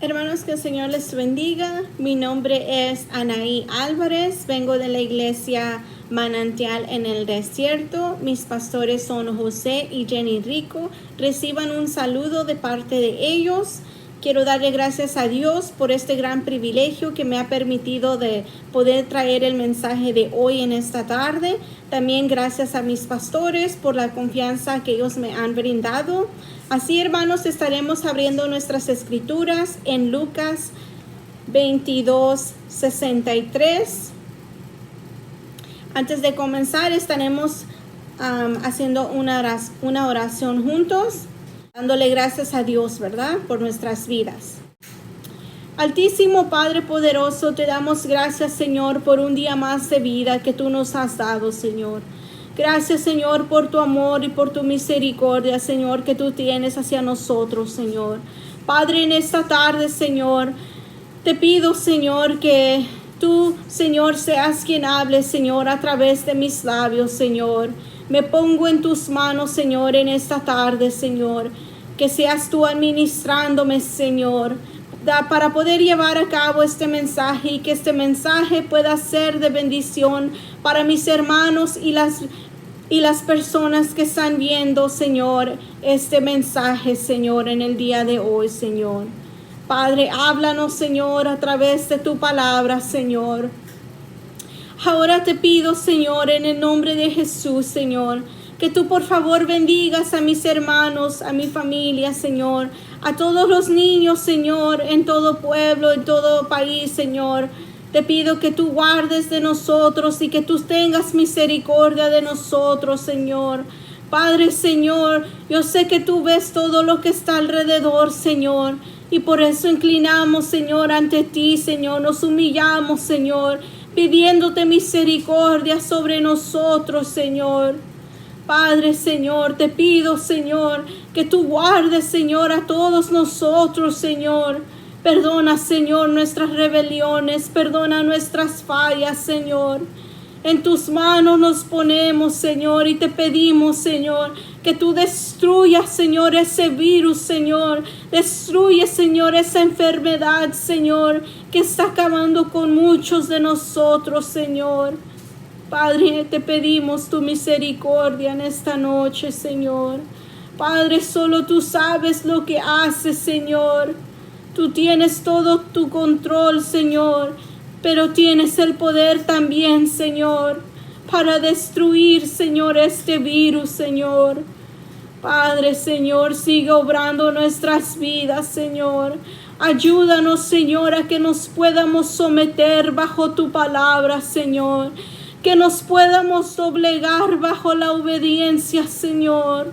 Hermanos, que el Señor les bendiga. Mi nombre es Anaí Álvarez. Vengo de la iglesia Manantial en el Desierto. Mis pastores son José y Jenny Rico. Reciban un saludo de parte de ellos. Quiero darle gracias a Dios por este gran privilegio que me ha permitido de poder traer el mensaje de hoy en esta tarde. También gracias a mis pastores por la confianza que ellos me han brindado. Así, hermanos, estaremos abriendo nuestras escrituras en Lucas 22:63. Antes de comenzar, estaremos haciendo una oración juntos, dándole gracias a Dios, ¿verdad?, por nuestras vidas. Altísimo Padre poderoso, te damos gracias, Señor, por un día más de vida que tú nos has dado, Señor. Gracias, Señor, por tu amor y por tu misericordia, Señor, que tú tienes hacia nosotros, Señor. Padre, en esta tarde, Señor, te pido, Señor, que tú, Señor, seas quien hable, Señor, a través de mis labios, Señor. Me pongo en tus manos, Señor, en esta tarde, Señor. Que seas tú administrándome, Señor, para poder llevar a cabo este mensaje y que este mensaje pueda ser de bendición para mis hermanos y las personas que están viendo, Señor, este mensaje, Señor, en el día de hoy, Señor. Padre, háblanos, Señor, a través de tu palabra, Señor. Ahora te pido, Señor, en el nombre de Jesús, Señor, que tú por favor bendigas a mis hermanos, a mi familia, Señor, a todos los niños, Señor, en todo pueblo, en todo país, Señor. Te pido que tú guardes de nosotros y que tú tengas misericordia de nosotros, Señor. Padre, Señor, yo sé que tú ves todo lo que está alrededor, Señor, y por eso inclinamos, Señor, ante ti, Señor. Nos humillamos, Señor, pidiéndote misericordia sobre nosotros, Señor. Padre, Señor, te pido, Señor, que tú guardes, Señor, a todos nosotros, Señor. Perdona, Señor, nuestras rebeliones, perdona nuestras fallas, Señor. En tus manos nos ponemos, Señor, y te pedimos, Señor, que tú destruyas, Señor, ese virus, Señor. Destruye, Señor, esa enfermedad, Señor, que está acabando con muchos de nosotros, Señor. Padre, te pedimos tu misericordia en esta noche, Señor. Padre, solo tú sabes lo que haces, Señor. Tú tienes todo tu control, Señor, pero tienes el poder también, Señor, para destruir, Señor, este virus, Señor. Padre, Señor, sigue obrando nuestras vidas, Señor. Ayúdanos, Señor, a que nos podamos someter bajo tu palabra, Señor. Que nos podamos doblegar bajo la obediencia, Señor.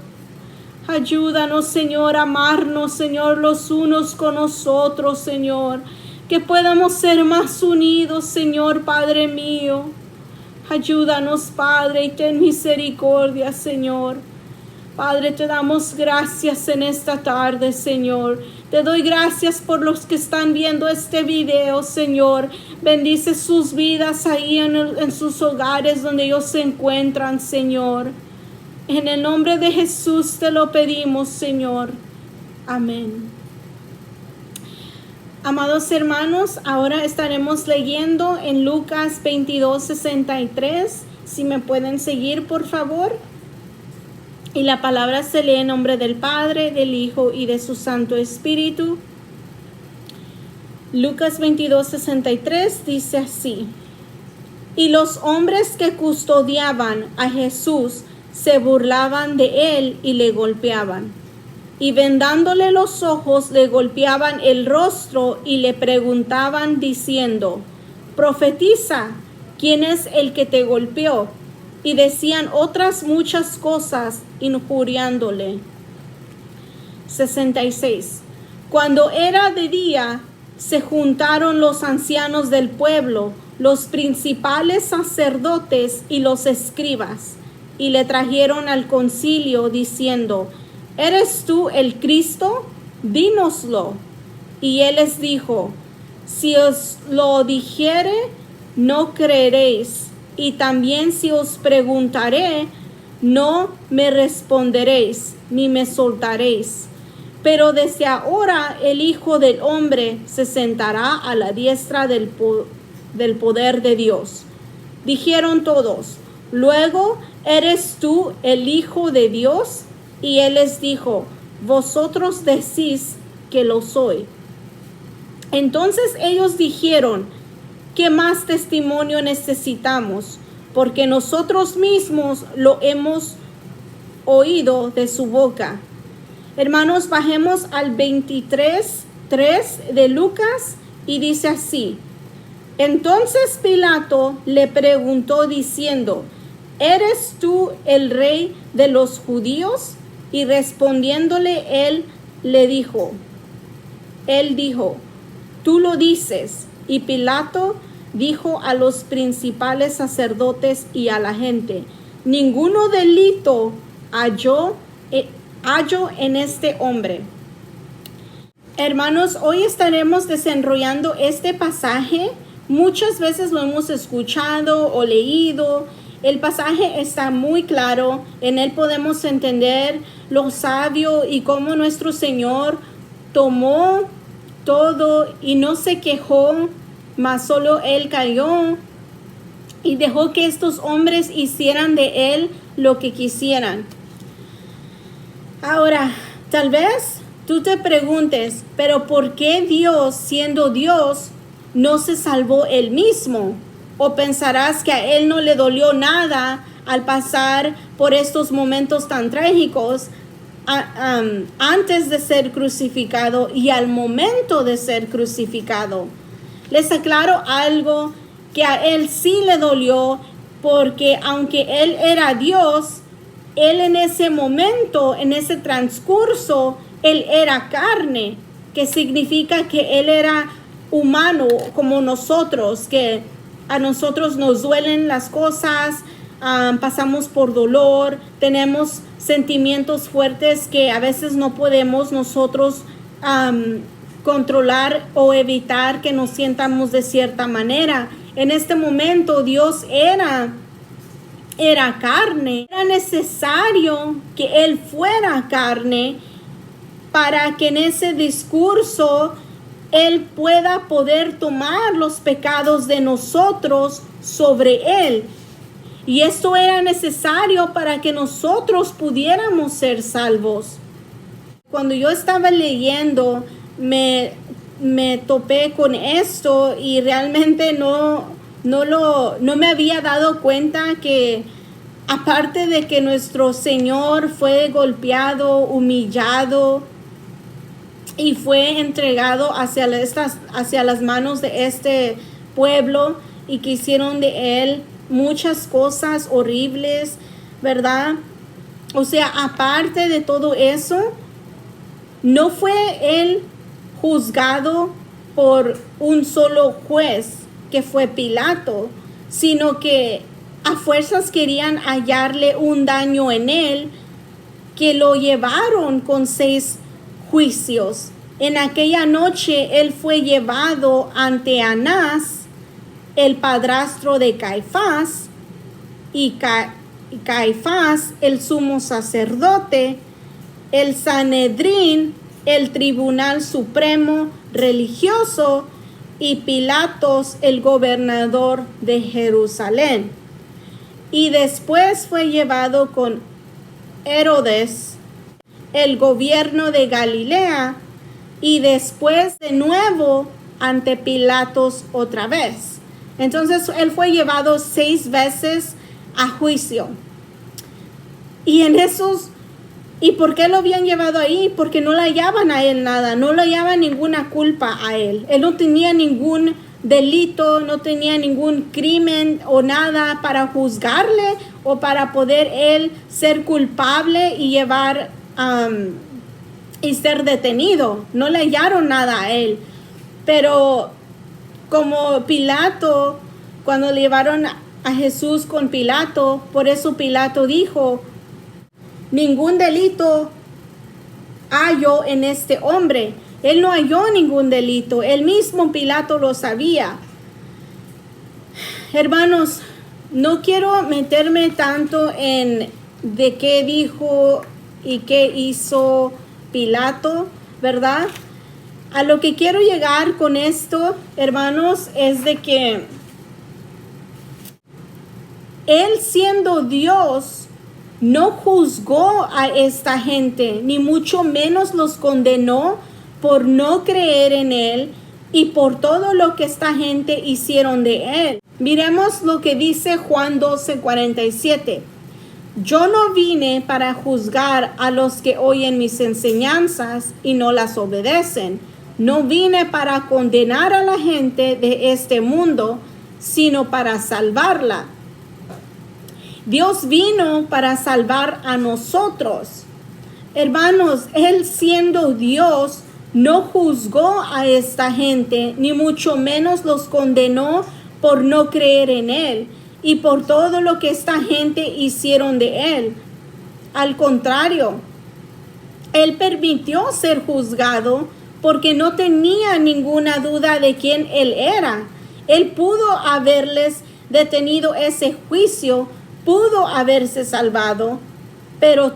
Ayúdanos, Señor, a amarnos, Señor, los unos con nosotros, Señor. Que podamos ser más unidos, Señor, Padre mío. Ayúdanos, Padre, y ten misericordia, Señor. Padre, te damos gracias en esta tarde, Señor. Te doy gracias por los que están viendo este video, Señor. Bendice sus vidas ahí en sus hogares donde ellos se encuentran, Señor. En el nombre de Jesús te lo pedimos, Señor. Amén. Amados hermanos, ahora estaremos leyendo en Lucas 22:63. Si me pueden seguir, por favor. Y la palabra se lee en nombre del Padre, del Hijo y de su Santo Espíritu. Lucas 22:63 dice así: Y los hombres que custodiaban a Jesús se burlaban de él y le golpeaban. Y vendándole los ojos, le golpeaban el rostro y le preguntaban diciendo: Profetiza, ¿quién es el que te golpeó? Y decían otras muchas cosas injuriándole. 66. Cuando era de día, se juntaron los ancianos del pueblo, los principales sacerdotes y los escribas, y le trajeron al concilio diciendo: ¿Eres tú el Cristo? Dínoslo. Y él les dijo: Si os lo dijere, no creeréis. Y también si os preguntaré, no me responderéis, ni me soltaréis. Pero desde ahora el Hijo del Hombre se sentará a la diestra del poder de Dios. Dijeron todos: luego, ¿eres tú el Hijo de Dios? Y él les dijo: vosotros decís que lo soy. Entonces ellos dijeron: ¿qué más testimonio necesitamos? Porque nosotros mismos lo hemos oído de su boca. Hermanos, bajemos al 23:3 de Lucas y dice así: entonces Pilato le preguntó diciendo: ¿eres tú el rey de los judíos? Y respondiéndole él dijo: tú lo dices. Y Pilato dijo a los principales sacerdotes y a la gente: ninguno delito hallo en este hombre. Hermanos, hoy estaremos desenrollando este pasaje. Muchas veces lo hemos escuchado o leído. El pasaje está muy claro. En él podemos entender lo sabio y cómo nuestro Señor tomó todo y no se quejó, mas solo él cayó y dejó que estos hombres hicieran de él lo que quisieran. Ahora, tal vez tú te preguntes: ¿pero por qué Dios, siendo Dios, no se salvó él mismo? O pensarás que a él no le dolió nada al pasar por estos momentos tan trágicos antes de ser crucificado y al momento de ser crucificado. Les aclaro algo, que a él sí le dolió, porque aunque él era Dios, él en ese momento, en ese transcurso, él era carne, que significa que él era humano como nosotros, que a nosotros nos duelen las cosas, pasamos por dolor, tenemos sentimientos fuertes que a veces no podemos nosotros controlar o evitar que nos sientamos de cierta manera. En este momento Dios era carne. Era necesario que él fuera carne para que en ese discurso él pueda poder tomar los pecados de nosotros sobre él. Y esto era necesario para que nosotros pudiéramos ser salvos. Cuando yo estaba leyendo, me topé con esto y realmente no me había dado cuenta que aparte de que nuestro Señor fue golpeado, humillado y fue entregado hacia las manos de este pueblo y que hicieron de él muchas cosas horribles, ¿verdad? O sea, aparte de todo eso, no fue él juzgado por un solo juez, que fue Pilato, sino que a fuerzas querían hallarle un daño en él, que lo llevaron con 6 juicios. En aquella noche él fue llevado ante Anás, el padrastro de Caifás, y Caifás, el sumo sacerdote, el Sanedrín, el tribunal supremo religioso, y Pilatos, el gobernador de Jerusalén. Y después fue llevado con Herodes, el gobierno de Galilea, y después de nuevo ante Pilatos otra vez. Entonces él fue llevado 6 veces a juicio. ¿Y por qué lo habían llevado ahí? Porque no le hallaban a él nada, no le hallaban ninguna culpa a él. Él no tenía ningún delito, no tenía ningún crimen o nada para juzgarle o para poder él ser culpable y llevar y ser detenido. No le hallaron nada a él. Pero como Pilato, cuando le llevaron a Jesús con Pilato, por eso Pilato dijo: ningún delito hallo en este hombre. Él no halló ningún delito. El mismo Pilato lo sabía. Hermanos, no quiero meterme tanto en de qué dijo y qué hizo Pilato, ¿verdad? A lo que quiero llegar con esto, hermanos, es de que Él, siendo Dios, no juzgó a esta gente, ni mucho menos los condenó por no creer en Él y por todo lo que esta gente hicieron de Él. Miremos lo que dice Juan 12:47. Yo no vine para juzgar a los que oyen mis enseñanzas y no las obedecen. No vine para condenar a la gente de este mundo, sino para salvarla. Dios vino para salvar a nosotros. Hermanos, Él, siendo Dios, no juzgó a esta gente, ni mucho menos los condenó por no creer en Él y por todo lo que esta gente hicieron de Él. Al contrario, Él permitió ser juzgado porque no tenía ninguna duda de quién Él era. Él pudo haberles detenido ese juicio, pudo haberse salvado, pero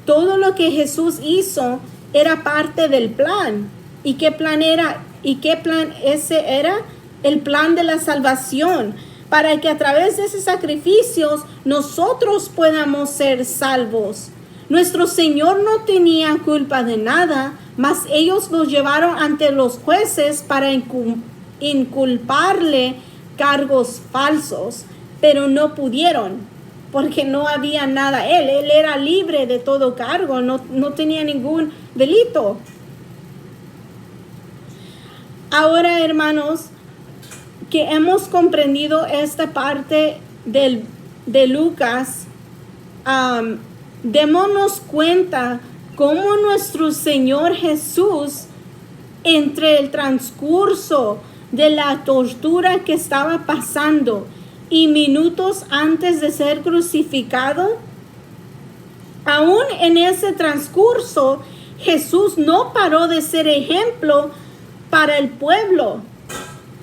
todo lo que Jesús hizo era parte del plan. ¿Y qué plan era? ¿Y qué plan ese era? El plan de la salvación, para que a través de esos sacrificios nosotros podamos ser salvos. Nuestro Señor no tenía culpa de nada, mas ellos los llevaron ante los jueces para inculparle cargos falsos, pero no pudieron, porque no había nada. Él era libre de todo cargo, no tenía ningún delito. Ahora, hermanos, que hemos comprendido esta parte de Lucas, démonos cuenta cómo nuestro Señor Jesús, entre el transcurso de la tortura que estaba pasando y minutos antes de ser crucificado, aún en ese transcurso, Jesús no paró de ser ejemplo para el pueblo.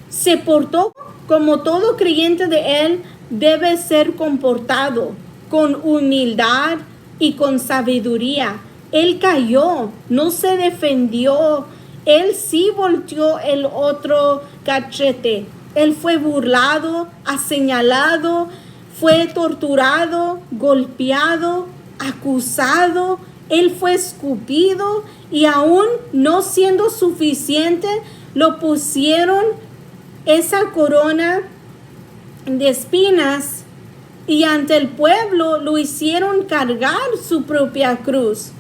Se portó como todo creyente de Él debe ser comportado, con humildad y con sabiduría. Él cayó, no se defendió. Él sí volteó el otro cachete. Él fue burlado, señalado, fue torturado, golpeado, acusado. Él fue escupido y aún no siendo suficiente, lo pusieron esa corona de espinas y ante el pueblo lo hicieron cargar su propia cruz.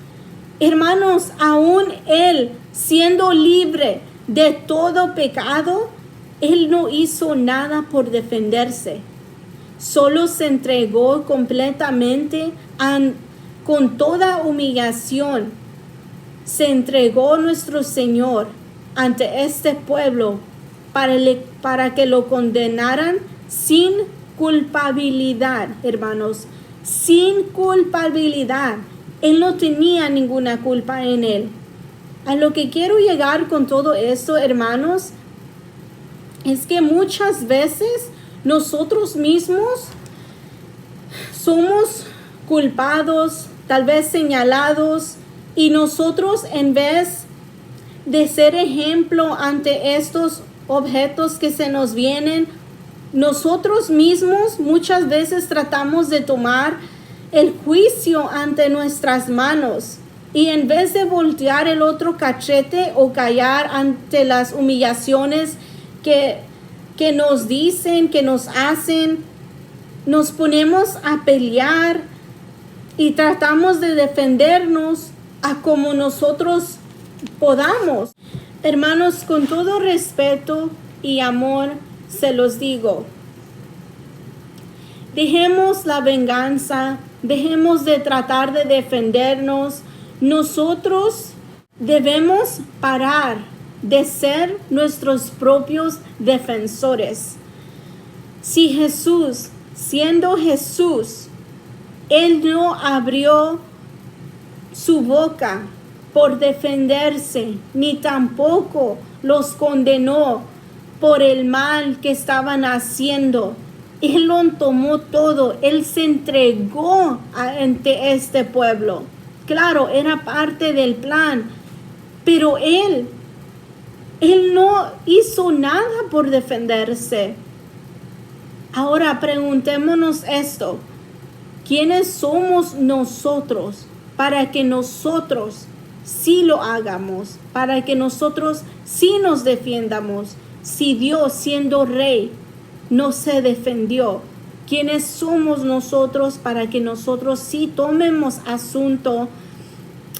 Hermanos, aún Él, siendo libre de todo pecado, Él no hizo nada por defenderse. Solo se entregó completamente con toda humillación. Se entregó nuestro Señor ante este pueblo para que lo condenaran sin culpabilidad, hermanos. Sin culpabilidad. Él no tenía ninguna culpa en Él. A lo que quiero llegar con todo esto, hermanos, es que muchas veces nosotros mismos somos culpados, tal vez señalados, y nosotros, en vez de ser ejemplo ante estos objetos que se nos vienen, nosotros mismos muchas veces tratamos de tomar el juicio ante nuestras manos, y en vez de voltear el otro cachete o callar ante las humillaciones que nos dicen, que nos hacen, nos ponemos a pelear y tratamos de defendernos a como nosotros podamos. Hermanos, con todo respeto y amor se los digo, dejemos la venganza, dejemos de tratar de defendernos. Nosotros debemos parar de ser nuestros propios defensores. Si Jesús, siendo Jesús, Él no abrió su boca por defenderse, ni tampoco los condenó por el mal que estaban haciendo. Él lo tomó todo. Él se entregó ante este pueblo. Claro, era parte del plan, Pero él no hizo nada por defenderse. Ahora preguntémonos esto. ¿Quiénes somos nosotros para que nosotros sí lo hagamos? Para que nosotros sí nos defiendamos. Si Dios, siendo rey, no se defendió, ¿quiénes somos nosotros para que nosotros sí tomemos asunto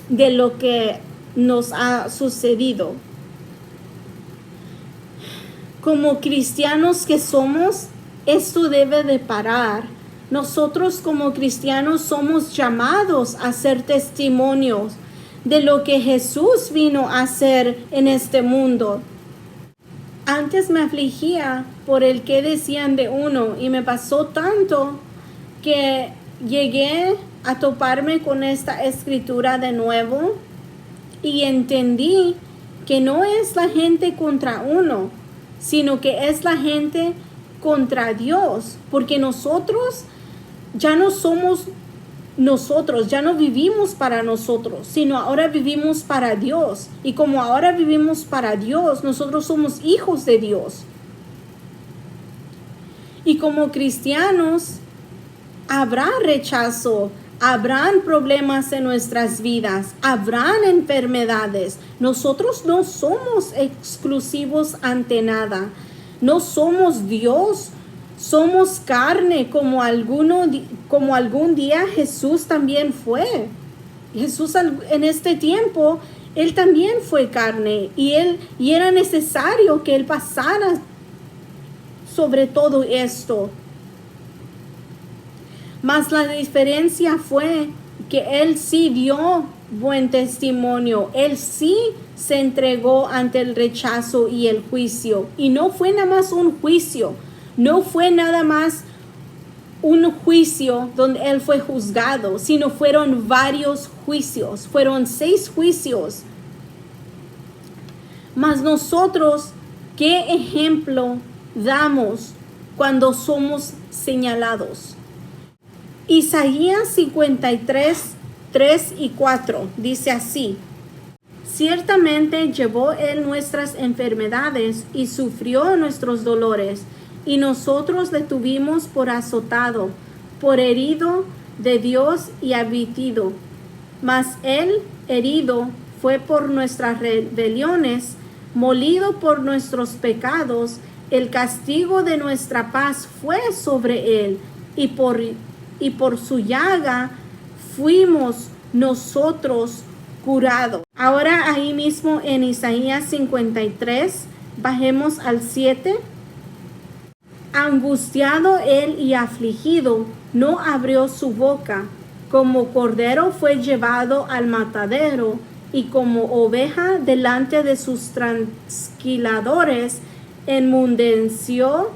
de lo que nos ha sucedido? Como cristianos que somos, esto debe de parar. Nosotros como cristianos somos llamados a ser testimonios de lo que Jesús vino a hacer en este mundo. Antes me afligía por el que decían de uno y me pasó tanto que llegué a toparme con esta escritura de nuevo y entendí que no es la gente contra uno, sino que es la gente contra Dios, porque nosotros ya no somos nosotros, ya no vivimos para nosotros, sino ahora vivimos para Dios. Y como ahora vivimos para Dios, nosotros somos hijos de Dios. Y como cristianos, habrá rechazo, habrán problemas en nuestras vidas, habrán enfermedades. Nosotros no somos exclusivos ante nada. No somos Dios. Somos carne como algún día Jesús también fue. Jesús en este tiempo, Él también fue carne y era necesario que Él pasara sobre todo esto. Mas la diferencia fue que Él sí dio buen testimonio. Él sí se entregó ante el rechazo y el juicio. Y no fue nada más un juicio. No fue nada más un juicio donde Él fue juzgado, sino fueron varios juicios. Fueron 6 juicios. Mas nosotros, ¿qué ejemplo damos cuando somos señalados? Isaías 53, 3 y 4 dice así: ciertamente llevó Él nuestras enfermedades y sufrió nuestros dolores, y nosotros le tuvimos por azotado, por herido de Dios y abatido. Mas Él herido fue por nuestras rebeliones, molido por nuestros pecados. El castigo de nuestra paz fue sobre Él, y por su llaga fuimos nosotros curados. Ahora ahí mismo en Isaías 53, bajemos al 7. Angustiado él y afligido, no abrió su boca. Como cordero fue llevado al matadero, y como oveja delante de sus trasquiladores, enmudeció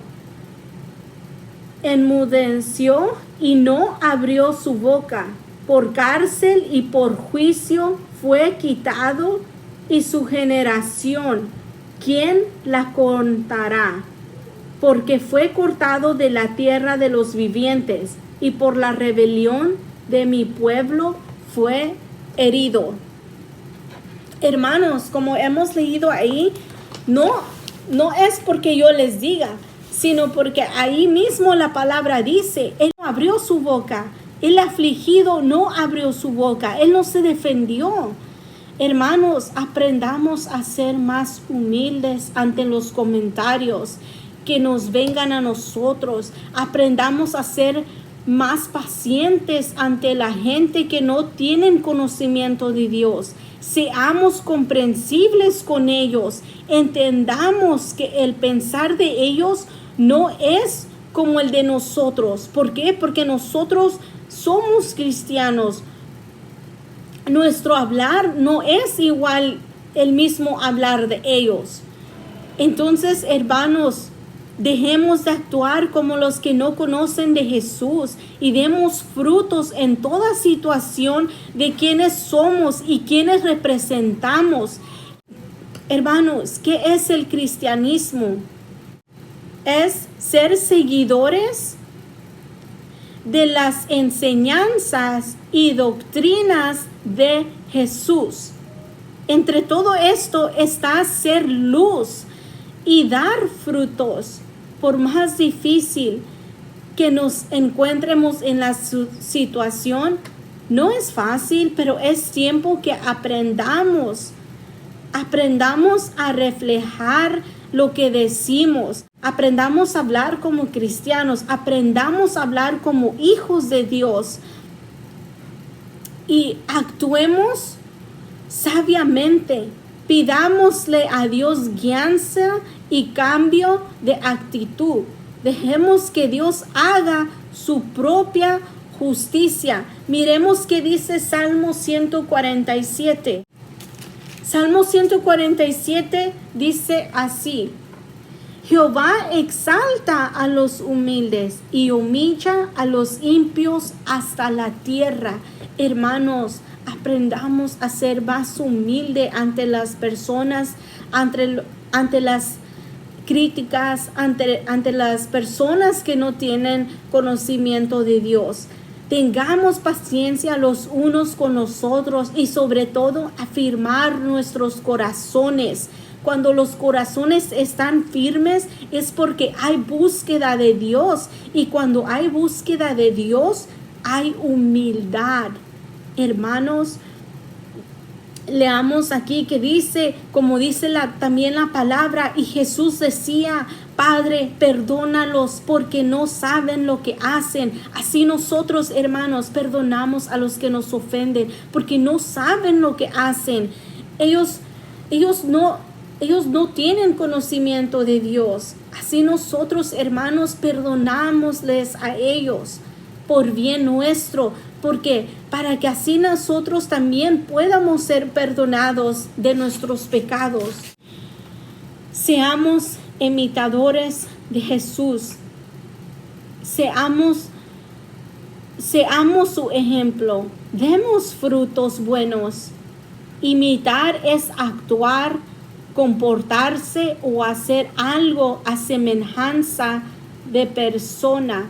y no abrió su boca. Por cárcel y por juicio fue quitado, y su generación, ¿quién la contará? Porque fue cortado de la tierra de los vivientes, y por la rebelión de mi pueblo fue herido. Hermanos, como hemos leído ahí, no es porque yo les diga, sino porque ahí mismo la palabra dice, Él no abrió su boca, el afligido no abrió su boca, Él no se defendió. Hermanos, aprendamos a ser más humildes ante los comentarios que nos vengan a nosotros. Aprendamos a ser más pacientes ante la gente que no tienen conocimiento de Dios. Seamos comprensibles con ellos. Entendamos que el pensar de ellos no es como el de nosotros. ¿Por qué? Porque nosotros somos cristianos. Nuestro hablar no es igual el mismo hablar de ellos. Entonces, hermanos, dejemos de actuar como los que no conocen de Jesús y demos frutos en toda situación de quienes somos y quienes representamos. Hermanos, ¿qué es el cristianismo? Es ser seguidores de las enseñanzas y doctrinas de Jesús. Entre todo esto está ser luz y dar frutos. Por más difícil que nos encontremos en la situación, no es fácil, pero es tiempo que aprendamos a reflejar lo que decimos, aprendamos a hablar como cristianos, aprendamos a hablar como hijos de Dios y actuemos sabiamente. Pidámosle a Dios guianza y cambio de actitud. Dejemos que Dios haga su propia justicia. Miremos qué dice Salmo 147. Salmo 147 dice así: Jehová exalta a los humildes y humilla a los impios hasta la tierra. Hermanos, aprendamos a ser más humilde ante las personas, ante las críticas, ante las personas que no tienen conocimiento de Dios. Tengamos paciencia los unos con los otros y sobre todo afirmar nuestros corazones. Cuando los corazones están firmes es porque hay búsqueda de Dios, y cuando hay búsqueda de Dios hay humildad. Hermanos, leamos aquí que dice, como dice también la palabra, y Jesús decía: Padre, perdónalos porque no saben lo que hacen. Así nosotros, hermanos, perdonamos a los que nos ofenden porque no saben lo que hacen. Ellos no tienen conocimiento de Dios. Así nosotros, hermanos, perdonámosles a ellos por bien nuestro, porque para que así nosotros también podamos ser perdonados de nuestros pecados. Seamos imitadores de Jesús. Seamos su ejemplo. Demos frutos buenos. Imitar es actuar, comportarse o hacer algo a semejanza de persona.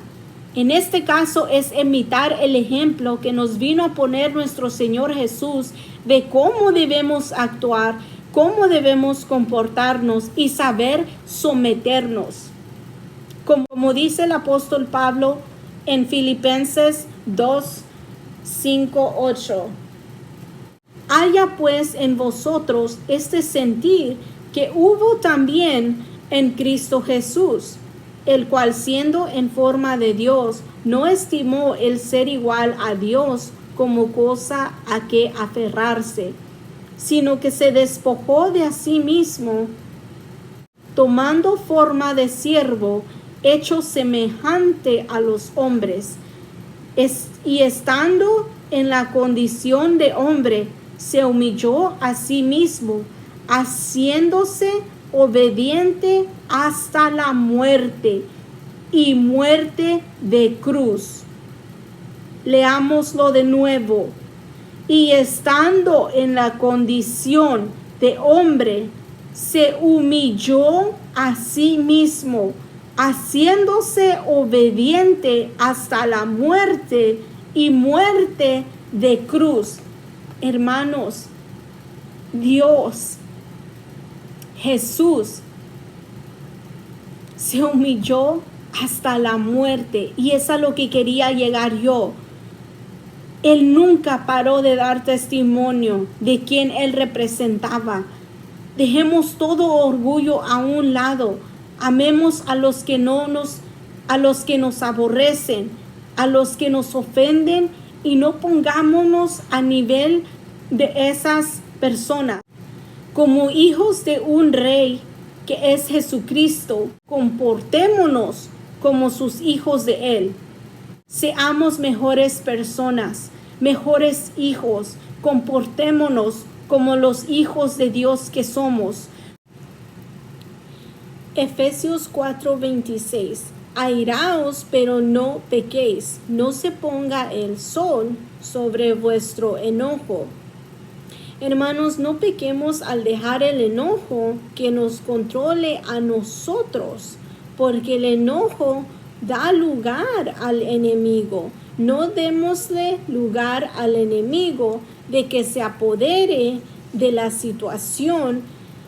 En este caso es imitar el ejemplo que nos vino a poner nuestro Señor Jesús de cómo debemos actuar, cómo debemos comportarnos y saber someternos. Como dice el apóstol Pablo en Filipenses 2, 5, 8. Haya pues en vosotros este sentir que hubo también en Cristo Jesús, el cual siendo en forma de Dios, no estimó el ser igual a Dios como cosa a que aferrarse, sino que se despojó de sí mismo, tomando forma de siervo, hecho semejante a los hombres, y estando en la condición de hombre, se humilló a sí mismo, haciéndose obediente hasta la muerte, y muerte de cruz. Leámoslo de nuevo. Y estando en la condición de hombre, se humilló a sí mismo, haciéndose obediente hasta la muerte, y muerte de cruz. Hermanos, Dios, Jesús, se humilló hasta la muerte, y es a lo que quería llegar yo. Él nunca paró de dar testimonio de quién Él representaba. Dejemos todo orgullo a un lado. Amemos a los que nos aborrecen, a los que nos ofenden, y no pongámonos a nivel de esas personas. Como hijos de un rey que es Jesucristo, comportémonos como sus hijos de Él. Seamos mejores personas, mejores hijos, comportémonos como los hijos de Dios que somos. Efesios 4:26. Airaos, pero no pequéis, no se ponga el sol sobre vuestro enojo. Hermanos, no pequemos al dejar el enojo que nos controle a nosotros, porque el enojo da lugar al enemigo. No démosle lugar al enemigo de que se apodere de la situación,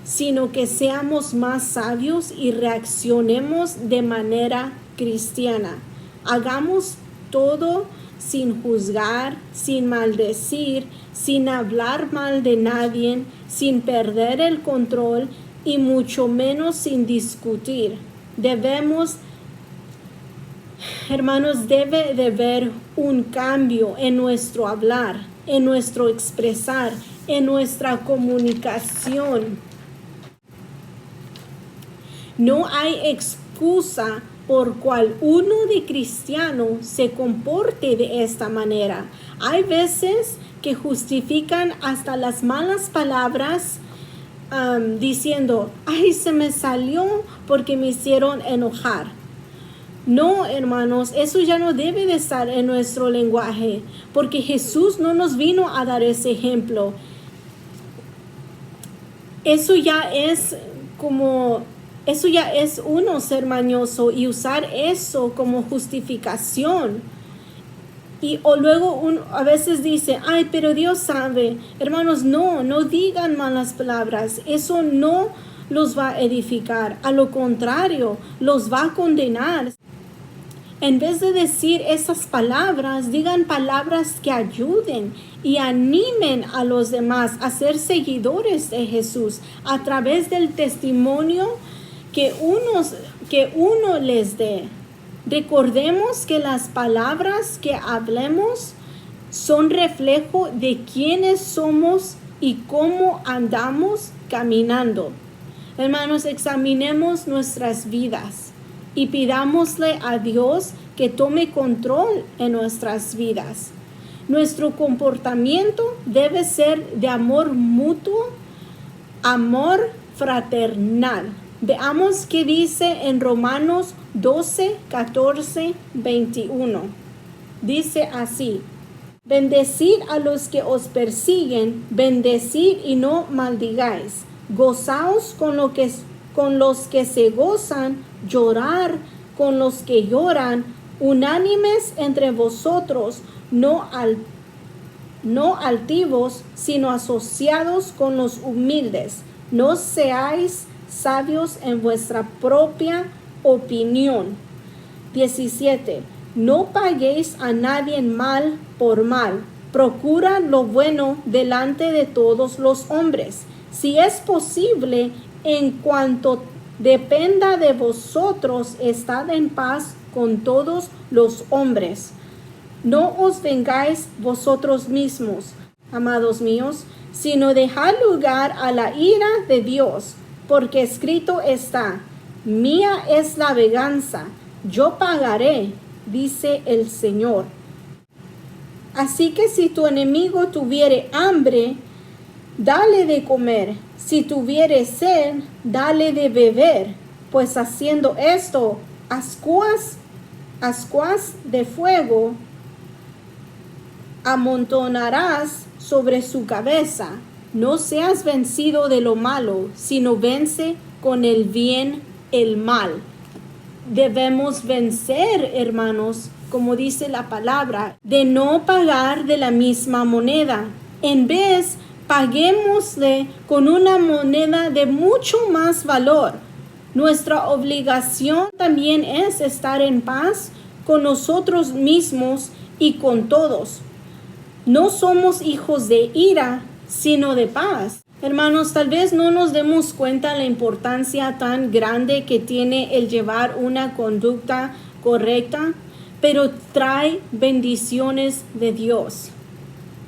sino que seamos más sabios y reaccionemos de manera cristiana. Hagamos todo sin juzgar, sin maldecir, sin hablar mal de nadie, sin perder el control y mucho menos sin discutir. Hermanos, debe de haber un cambio en nuestro hablar, en nuestro expresar, en nuestra comunicación. No hay excusa por cual uno de cristiano se comporte de esta manera. Hay veces que justifican hasta las malas palabras diciendo, ay, se me salió porque me hicieron enojar. No, hermanos, eso ya no debe de estar en nuestro lenguaje, porque Jesús no nos vino a dar ese ejemplo. Eso ya es uno ser mañoso y usar eso como justificación. O luego a veces dice, ay, pero Dios sabe. Hermanos, no digan malas palabras. Eso no los va a edificar. A lo contrario, los va a condenar. En vez de decir esas palabras, digan palabras que ayuden y animen a los demás a ser seguidores de Jesús a través del testimonio que uno les dé. Recordemos que las palabras que hablemos son reflejo de quiénes somos y cómo andamos caminando. Hermanos, examinemos nuestras vidas y pidámosle a Dios que tome control en nuestras vidas. Nuestro comportamiento debe ser de amor mutuo, amor fraternal. Veamos qué dice en Romanos 12, 14, 21. Dice así: bendecid a los que os persiguen, bendecid y no maldigáis. Gozaos con los que se gozan, llorar con los que lloran, unánimes entre vosotros, no altivos, sino asociados con los humildes. No seáis sabios en vuestra propia opinión. 17. No paguéis a nadie mal por mal. Procura lo bueno delante de todos los hombres. Si es posible, en cuanto dependa de vosotros, estad en paz con todos los hombres. No os vengáis vosotros mismos, amados míos, sino dejad lugar a la ira de Dios, porque escrito está: mía es la venganza, yo pagaré, dice el Señor. Así que si tu enemigo tuviere hambre, dale de comer. Si tuviere sed, dale de beber. Pues haciendo esto, ascuas de fuego amontonarás sobre su cabeza. No seas vencido de lo malo, sino vence con el bien el mal. Debemos vencer, hermanos, como dice la palabra, de no pagar de la misma moneda. En vez, paguémosle con una moneda de mucho más valor. Nuestra obligación también es estar en paz con nosotros mismos y con todos. No somos hijos de ira, sino de paz. Hermanos, tal vez no nos demos cuenta la importancia tan grande que tiene el llevar una conducta correcta, pero trae bendiciones de Dios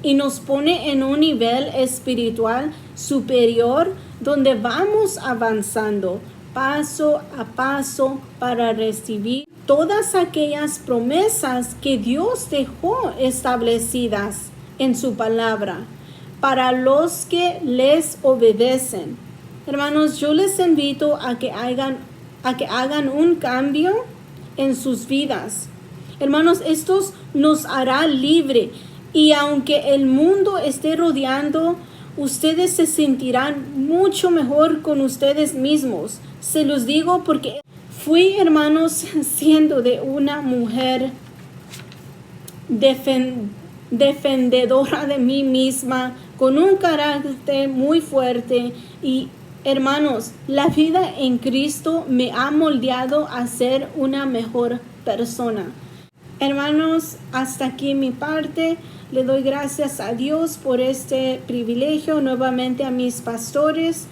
y nos pone en un nivel espiritual superior donde vamos avanzando paso a paso para recibir todas aquellas promesas que Dios dejó establecidas en su palabra para los que les obedecen. Hermanos, yo les invito a que hagan un cambio en sus vidas. Hermanos, esto nos hará libre, y aunque el mundo esté rodeando, ustedes se sentirán mucho mejor con ustedes mismos. Se los digo porque fui, hermanos, siendo de una mujer defendedora de mí misma, con un carácter muy fuerte. Y hermanos, la vida en Cristo me ha moldeado a ser una mejor persona. Hermanos, hasta aquí mi parte. Le doy gracias a Dios por este privilegio, nuevamente a mis pastores.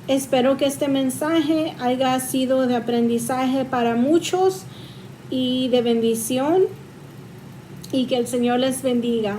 Espero que este mensaje haya sido de aprendizaje para muchos y de bendición, y que el Señor les bendiga.